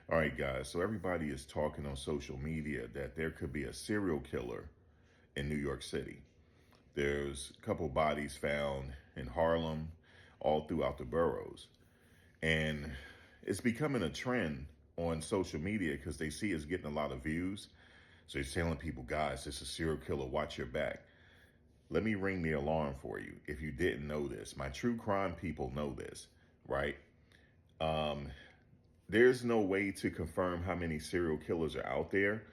All right, guys. So everybody is talking on social media that there could be a serial killer in New York City. There's a couple bodies found in Harlem, all throughout the boroughs. And it's becoming a trend on social media because they see it's getting a lot of views. So they're telling people, guys, this is a serial killer, watch your back. Let me ring the alarm for you if you didn't know this. My true crime people know this, right? Um, There's no way to confirm how many serial killers are out there,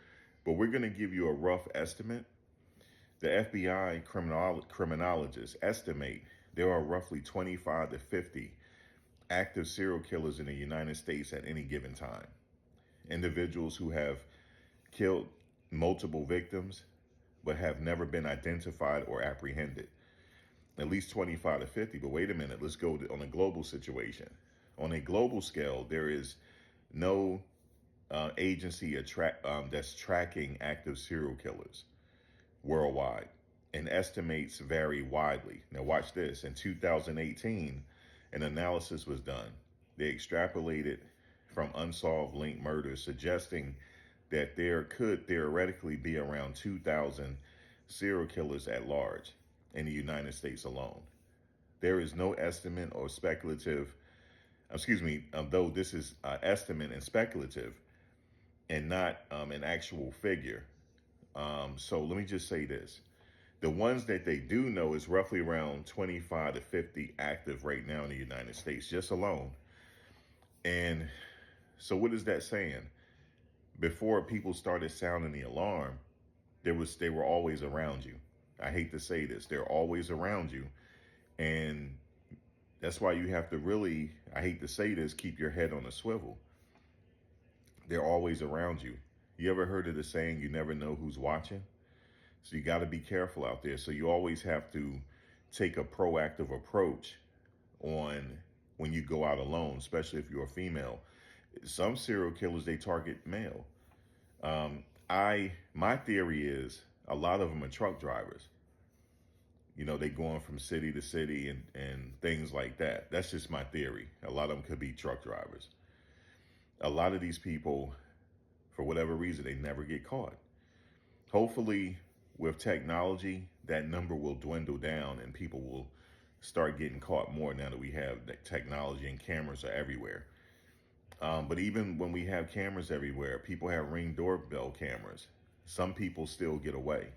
but we're going to give you a rough estimate. The FBI criminologists estimate there are roughly 25 to 50 active serial killers in the United States at any given time. Individuals who have killed multiple victims but have never been identified or apprehended. At least 25 to 50. But wait a minute, let's go on a global situation. On a global scale, there is no agency that's tracking active serial killers worldwide, and estimates vary widely. Now, watch this. In 2018, an analysis was done. They extrapolated from unsolved linked murders, suggesting that there could theoretically be around 2,000 serial killers at large in the United States alone. There is no estimate or speculative, though this is estimate and speculative and not an actual figure. So let me just say this. The ones that they do know is roughly around 25 to 50 active right now in the United States, just alone. And so what is that saying? Before people started sounding the alarm, they were always around you. I hate to say this, they're always around you. And that's why you have to really, I hate to say this, keep your head on a swivel. They're always around you. You ever heard of the saying, you never know who's watching? So you got to be careful out there. So you always have to take a proactive approach on when you go out alone, especially if you're a female. Some serial killers, they target male. My theory is a lot of them are truck drivers. You know, they going from city to city and things like that. That's just my theory. A lot of them could be truck drivers. A lot of these people, for whatever reason, they never get caught. Hopefully, with technology, that number will dwindle down and people will start getting caught more now that we have that technology and cameras are everywhere. But even when we have cameras everywhere, people have Ring doorbell cameras. Some people still get away.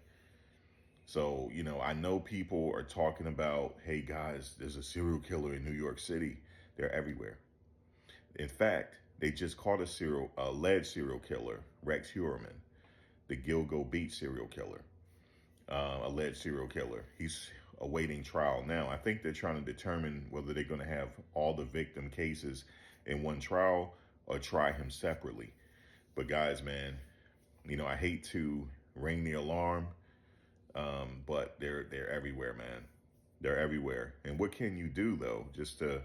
So, I know people are talking about, hey guys, there's a serial killer in New York City. They're everywhere. In fact, they just caught a alleged serial killer, Rex Heuermann, the Gilgo Beach serial killer, alleged serial killer. He's awaiting trial now. I think they're trying to determine whether they're going to have all the victim cases in one trial or try him separately. But guys, man, I hate to ring the alarm, but they're everywhere, man. They're everywhere. And what can you do though? Just to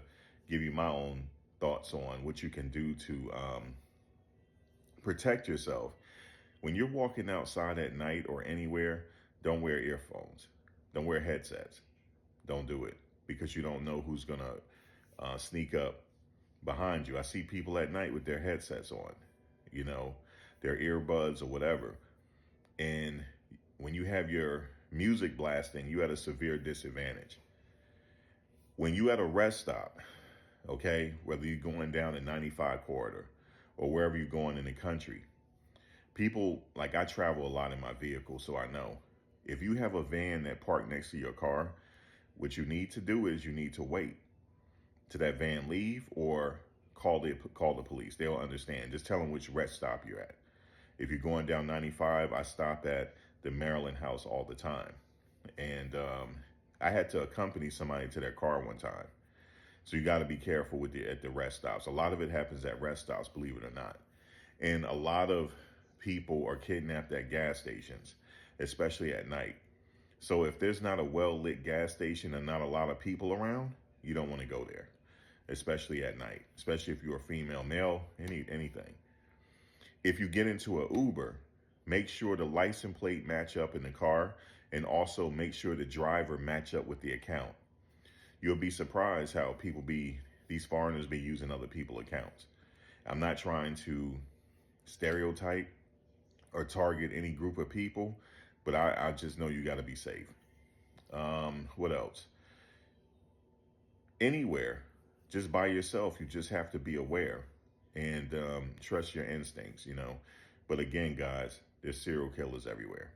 give you my own thoughts on what you can do to protect yourself. When you're walking outside at night or anywhere, don't wear earphones. Don't wear headsets. Don't do it because you don't know who's going to sneak up behind you. I see people at night with their headsets on, you know, their earbuds or whatever. And when you have your music blasting, you at a severe disadvantage. When you at a rest stop, okay, whether you're going down the 95 corridor or wherever you're going in the country, people, like I travel a lot in my vehicle, so I know if you have a van that parked next to your car, what you need to do is you need to wait till that van leave or call the police. They'll understand. Just tell them which rest stop you're at. If you're going down 95, I stop at the Maryland House all the time. And I had to accompany somebody to their car one time. So you got to be careful at the rest stops. A lot of it happens at rest stops, believe it or not. And a lot of people are kidnapped at gas stations, especially at night. So if there's not a well-lit gas station and not a lot of people around, you don't want to go there, especially at night, especially if you're a female, male, anything. If you get into an Uber, make sure the license plate match up in the car and also make sure the driver match up with the account. You'll be surprised how these foreigners be using other people's accounts. I'm not trying to stereotype or target any group of people, but I just know you got to be safe. What else? Anywhere, just by yourself, you just have to be aware and trust your instincts, you know. But again, guys, there's serial killers everywhere.